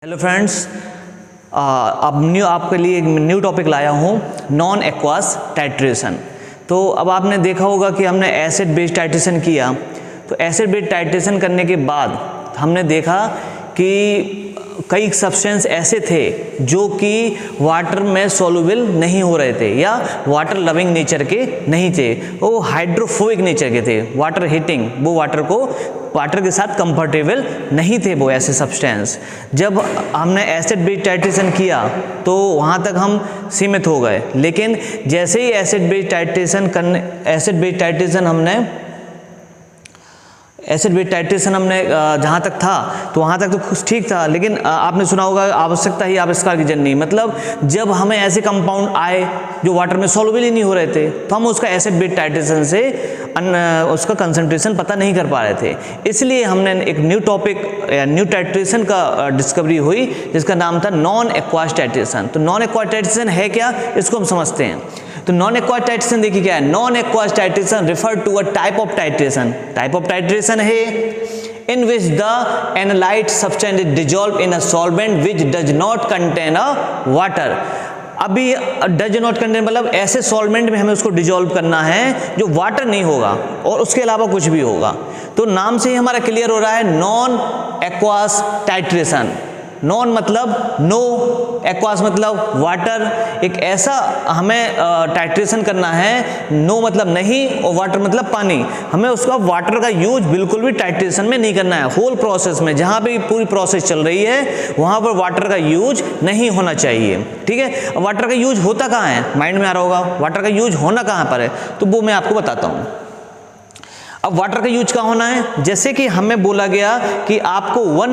Hello friends, अब आपके लिए एक न्यू टॉपिक लाया हूँ, नॉन एक्वास टाइट्रेशन। तो अब आपने देखा होगा कि हमने एसिड बेस टाइट्रेशन किया। तो एसिड बेस टाइट्रेशन करने के बाद हमने देखा कि कई सब्सटेंस ऐसे थे जो कि वाटर में सॉल्युबल नहीं हो रहे थे या वाटर लविंग नेचर के नहीं थे, वो हाइड्रोफोबिक नेचर के थे, वाटर हीटिंग, वो वाटर के साथ कंफर्टेबल नहीं थे वो ऐसे सब्सटेंस। जब हमने एसिड बेस टाइट्रेशन किया तो वहाँ तक हम सीमित हो गए, लेकिन जैसे ही एसिड बेस टाइट्रेशन हमने जहाँ तक था तो वहाँ तक तो कुछ ठीक था, लेकिन आपने सुना होगा आवश्यकता ही आविष्कार की जननी। मतलब जब हमें ऐसे कंपाउंड आए जो वाटर में सॉल्युबल ही नहीं हो रहे थे तो हम उसका एसिड बेस टाइट्रेशन से उसका कंसंट्रेशन पता नहीं कर पा रहे थे। इसलिए हमने एक न्यू टॉपिक या न्यू टाइट्रेशन का डिस्कवरी हुई जिसका नाम था नॉन एक्वास टाइट्रेशन। तो नॉन एक्वास टाइट्रेशन है क्या, इसको हम समझते हैं। तो नॉन एक्वास टाइट्रेशन देखिए क्या है। Non aqueous titration refer to a type of titration. Type of titration है in which the analyte substance is dissolved in a solvent which does not contain a water। अभी does not contain मतलब ऐसे solvent में हमें उसको dissolve करना है जो वाटर नहीं होगा और उसके अलावा कुछ भी होगा। तो नाम से ही हमारा क्लियर हो रहा है नॉन एक्वास टाइट्रेशन। नॉन मतलब नो, एक्वास मतलब वाटर। एक ऐसा हमें टाइट्रेशन करना है, नो मतलब नहीं और वाटर मतलब पानी। हमें उसका वाटर का यूज बिल्कुल भी टाइट्रेशन में नहीं करना है। होल प्रोसेस में जहाँ भी पूरी प्रोसेस चल रही है वहाँ पर वाटर का यूज नहीं होना चाहिए। ठीक है, वाटर का यूज होता कहाँ है, माइंड में आ रहा होगा वाटर का यूज होना कहाँ पर है, तो वो मैं आपको बताता हूँ। अब वाटर का यूज कहाँ होना है, जैसे कि हमें बोला गया कि आपको वन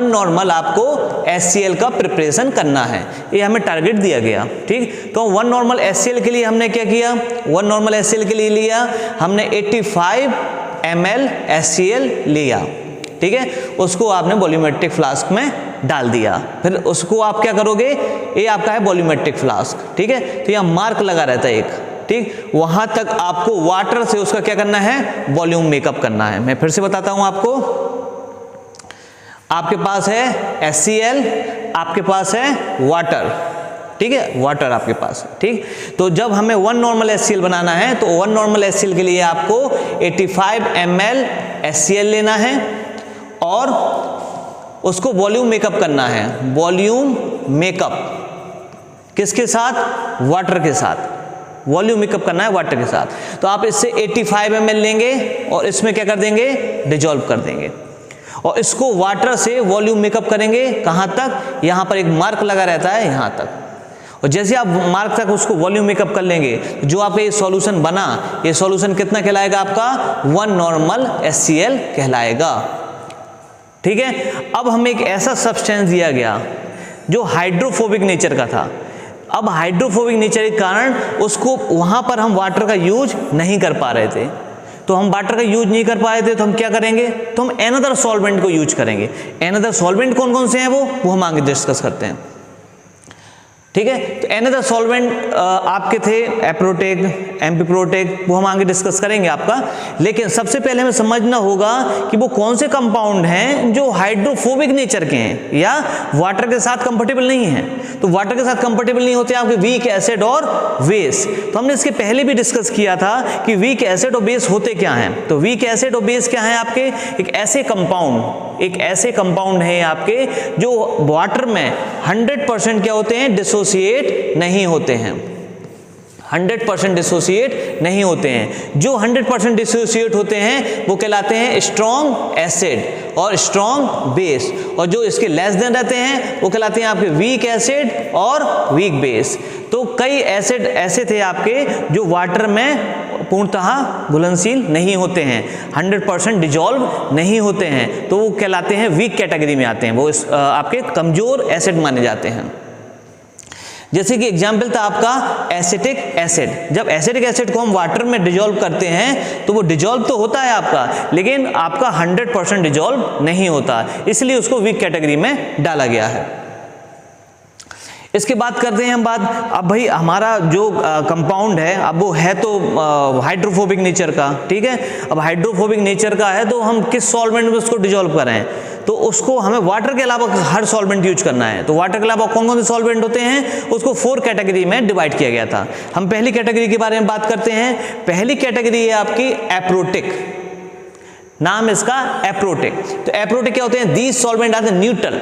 नॉर्मल आपको HCl का प्रिपरेशन करना है, ये हमें टारगेट दिया गया। ठीक, तो वन नॉर्मल HCl के लिए हमने क्या किया, वन नॉर्मल HCl के लिए लिया हमने 85 ml HCl लिया। ठीक है, उसको आपने वॉल्यूमेट्रिक फ्लास्क में डाल दिया। फिर उसको आप क्या करोगे, ये आपका है वॉल्यूमेट्रिक फ्लास्क। ठीक है, तो यहाँ मार्क लगा रहता है एक। ठीक, वहां तक आपको वाटर से उसका क्या करना है, वॉल्यूम मेकअप करना है। मैं फिर से बताता हूं आपको, आपके पास है HCl, आपके पास है वाटर। ठीक है, वाटर आपके पास है। ठीक, तो जब हमें वन नॉर्मल HCl बनाना है तो वन नॉर्मल HCl के लिए आपको 85 ml HCl लेना है और उसको वॉल्यूम मेकअप करना है। वॉल्यूम मेकअप किसके साथ, वाटर के साथ। वॉल्यूम मेकअप करना है वाटर के साथ। तो आप इससे 85 ml लेंगे और इसमें क्या कर देंगे, डिजोल्व कर देंगे और इसको वाटर से वॉल्यूम मेकअप करेंगे। कहाँ तक, यहाँ पर एक मार्क लगा रहता है यहाँ तक। और जैसे आप मार्क तक उसको वॉल्यूम मेकअप कर लेंगे तो जो आपका ये सॉल्यूशन बना, ये सॉल्यूशन कितना कहलाएगा, आपका वन नॉर्मल HCl कहलाएगा। ठीक है, अब हमें एक ऐसा सब्सटेंस दिया गया जो हाइड्रोफोबिक नेचर का था। अब हाइड्रोफोबिक नेचर के कारण उसको वहां पर हम वाटर का यूज नहीं कर पा रहे थे। तो हम वाटर का यूज नहीं कर पाए थे तो हम क्या करेंगे, तो हम एनदर सॉल्वेंट को यूज करेंगे। एनदर सॉल्वेंट कौन कौन से हैं वो हम आगे डिस्कस करते हैं। ठीक है, तो एनदर सॉल्वेंट आपके थे एप्रोटेक, एम्फीप्रोटेक, वो हम आगे डिस्कस करेंगे आपका। लेकिन सबसे पहले हमें समझना होगा कि वो कौन से कंपाउंड हैं जो हाइड्रोफोबिक नेचर के हैं या वाटर के साथ कंफर्टेबल नहीं हैं। तो वाटर के साथ कंफर्टेबल नहीं होते आपके वीक एसिड और बेस। तो हमने इसके पहले भी डिस्कस किया था कि वीक एसिड और बेस होते क्या हैं। तो वीक एसिड और बेस क्या है आपके, एक ऐसे कंपाउंड हैं आपके जो वाटर में 100% क्या होते हैं, डिसोसिएट नहीं होते हैं। 100% डिसोसिएट नहीं होते हैं। जो 100% डिसोसिएट होते हैं वो कहलाते हैं स्ट्रॉन्ग एसिड और स्ट्रॉन्ग बेस, और जो इसके लेस देन रहते हैं वो कहलाते हैं आपके वीक एसिड और वीक बेस। तो कई एसिड ऐसे थे आपके जो वाटर में पूर्णतः घुलनशील नहीं होते हैं, 100% डिजोल्व नहीं होते हैं, तो वो कहलाते हैं वीक कैटेगरी में आते हैं, वो आपके कमजोर एसिड माने जाते हैं। जैसे कि एग्जाम्पल था आपका एसिटिक एसिड। जब एसिटिक एसिड को हम वाटर में डिजोल्व करते हैं तो वो डिजोल्व तो होता है आपका, लेकिन आपका 100% डिजोल्व नहीं होता, इसलिए उसको वीक कैटेगरी में डाला गया है। इसके बाद करते हैं हम बात, अब भाई हमारा जो कंपाउंड है अब वो है तो हाइड्रोफोबिक नेचर का। ठीक है, अब हाइड्रोफोबिक नेचर का है तो हम किस सॉल्वेंट में उसको डिजोल्व करें, तो उसको हमें वाटर के अलावा हर सॉल्वेंट यूज करना है। तो वाटर के अलावा कौन कौन से सॉल्वेंट होते हैं, उसको 4 कैटेगरी में डिवाइड किया गया था। हम पहली कैटेगरी के बारे में बात करते हैं। पहली कैटेगरी है आपकी एप्रोटिक, नाम इसका एप्रोटिक। तो एप्रोटिक क्या होते हैं, दीज सॉल्वेंट आर न्यूट्रल,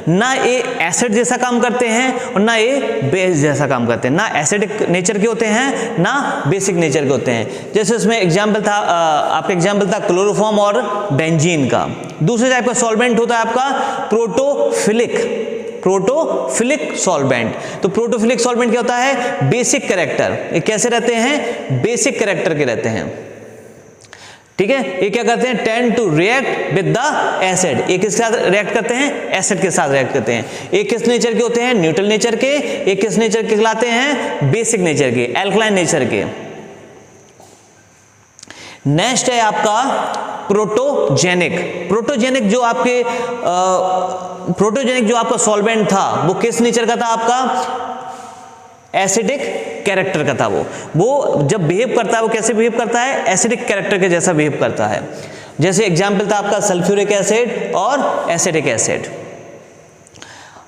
ना ये एसिड जैसा काम करते हैं और ना ये बेस जैसा काम करते हैं, ना एसिडिक नेचर के होते हैं ना बेसिक नेचर के होते हैं। जैसे इसमें एग्जाम्पल था आपका एग्जाम्पल था क्लोरोफॉर्म और बेंजीन का। दूसरे टाइप का सॉल्वेंट होता है आपका प्रोटोफिलिक, प्रोटोफिलिक सॉल्वेंट। तो प्रोटोफिलिक सॉल्वेंट क्या होता है, बेसिक कैरेक्टर, ये कैसे रहते हैं, बेसिक कैरेक्टर के रहते हैं, ठीक है। ये क्या करते हैं, tend to react with the acid, ये किसके साथ रिएक्ट करते हैं, एसिड के साथ रिएक्ट करते हैं। ये किस नेचर के होते हैं, न्यूट्रल नेचर के। ये किस नेचर के कहलाते हैं, बेसिक नेचर के, एल्कलाइन नेचर के। नेक्स्ट है आपका प्रोटोजेनिक। प्रोटोजेनिक जो आपके प्रोटोजेनिक जो आपका सॉल्वेंट था वो किस नेचर का था, आपका एसिडिक कैरेक्टर का था। वो जब बिहेव करता है वो कैसे बिहेव करता है, एसिडिक कैरेक्टर के जैसा बिहेव करता है। जैसे एग्जाम्पल था आपका सल्फ्यूरिक एसिड और एसिटिक एसिड।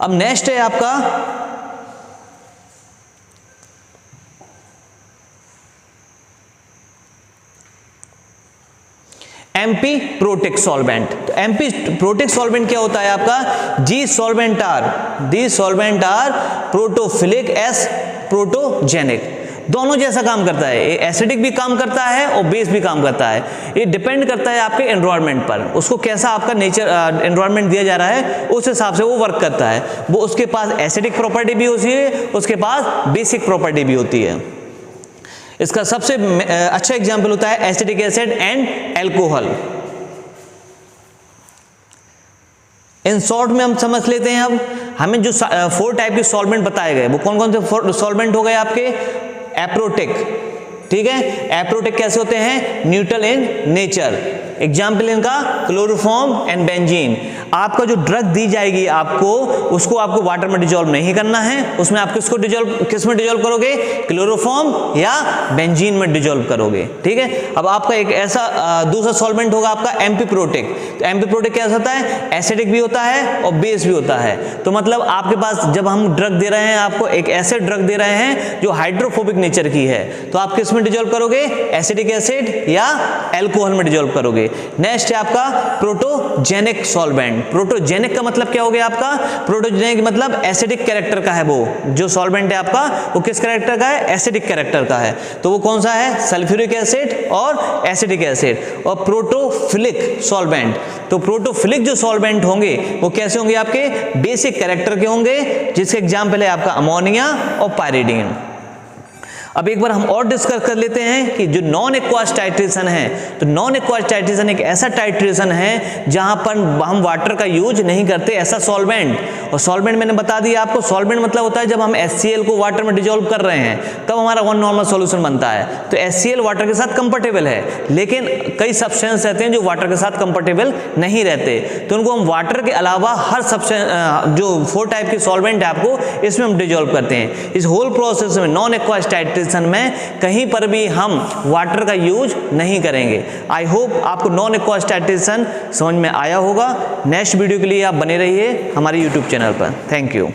अब नेक्स्ट है आपका एम्पी प्रोटिक सॉल्वेंट। तो एम्पी प्रोटिक सॉल्वेंट क्या होता है आपका, जी solvent are protophilic as protogenic, दोनों जैसा काम करता है। ये एसिडिक भी काम करता है और बेस भी काम करता है। ये डिपेंड करता है आपके एनवायरनमेंट पर, उसको कैसा आपका नेचर एनवायरनमेंट दिया जा रहा है उस हिसाब से वो वर्क करता है। वो उसके पास एसिडिक प्रॉपर्टी भी होती है, उसके पास बेसिक प्रॉपर्टी भी होती है। इसका सबसे अच्छा एग्जाम्पल होता है acetic acid and alcohol. In short में हम समझ लेते हैं। अब हमें जो 4 टाइप के सॉल्वेंट बताए गए वो कौन कौन से सॉल्वेंट हो गए आपके, एप्रोटिक, ठीक है। एप्रोटिक कैसे होते हैं, न्यूट्रल इन नेचर। एग्जाम्पल इनका क्लोरोफॉर्म एंड बेंजीन। आपका जो ड्रग दी जाएगी आपको, उसको आपको वाटर में डिजोल्व नहीं करना है, उसमें आप किसको डिजोल्व, किस में डिजोल्व करोगे, क्लोरोफॉर्म या बेंजीन में डिजोल्व करोगे, ठीक है। अब आपका एक ऐसा दूसरा सॉल्वेंट होगा आपका एम्पीप्रोटिक। तो एम्पीप्रोटिक कैसा होता है, एसिडिक भी होता है और बेस भी होता है। तो मतलब आपके पास जब हम ड्रग दे रहे हैं, आपको एक ऐसे ड्रग दे रहे हैं जो हाइड्रोफोबिक नेचर की है, तो आप किस में डिजोल्व करोगे, एसिडिक एसिड या एल्कोहल में डिजोल्व करोगे। नेक्स्ट है आपका प्रोटोजेनिक सॉल्वेंट। प्रोटोजेनिक का मतलब क्या हो गया आपका, प्रोटोजेनिक मतलब एसिडिक कैरेक्टर का है। वो जो सॉल्वेंट है आपका वो किस कैरेक्टर का है, एसिडिक कैरेक्टर का है। तो वो कौन सा है, सल्फ्यूरिक एसिड और एसिडिक एसिड। और प्रोटोफिलिक सॉल्वेंट, तो प्रोटोफिलिक जो सॉल्वेंट होंगे वो कैसे होंगे, आपके बेसिक कैरेक्टर के होंगे, जिसके एग्जाम्पल है आपका अमोनिया और पायरिडीन। अब एक बार हम और डिस्कस कर लेते हैं कि जो नॉन एक्वास टाइट्रेशन है, तो नॉन एक्वास टाइट्रेशन एक ऐसा टाइट्रेशन है जहां पर हम वाटर का यूज नहीं करते, ऐसा सॉल्वेंट। और सॉल्वेंट मैंने बता दिया आपको, सॉल्वेंट मतलब होता है जब हम HCl को वाटर में डिजोल्व कर रहे हैं तब हमारा 1 नॉर्मल सॉल्यूशन बनता है। तो HCl वाटर के साथ कंफर्टेबल है, लेकिन कई सब्सटेंस रहते हैं जो वाटर के साथ कंफर्टेबल नहीं रहते, तो उनको हम वाटर के अलावा हर सब्सटेंस जो 4 टाइप के सॉल्वेंट है आपको, इसमें हम डिजोल्व करते हैं। इस होल प्रोसेस में नॉन एक्वास टाइट्रेशन में कहीं पर भी हम वाटर का यूज नहीं करेंगे। आई होप आपको नॉन एक्वास टाइट्रेशन समझ में आया होगा। नेक्स्ट वीडियो के लिए आप बने रहिए हमारे YouTube चैनल पर। Thank you.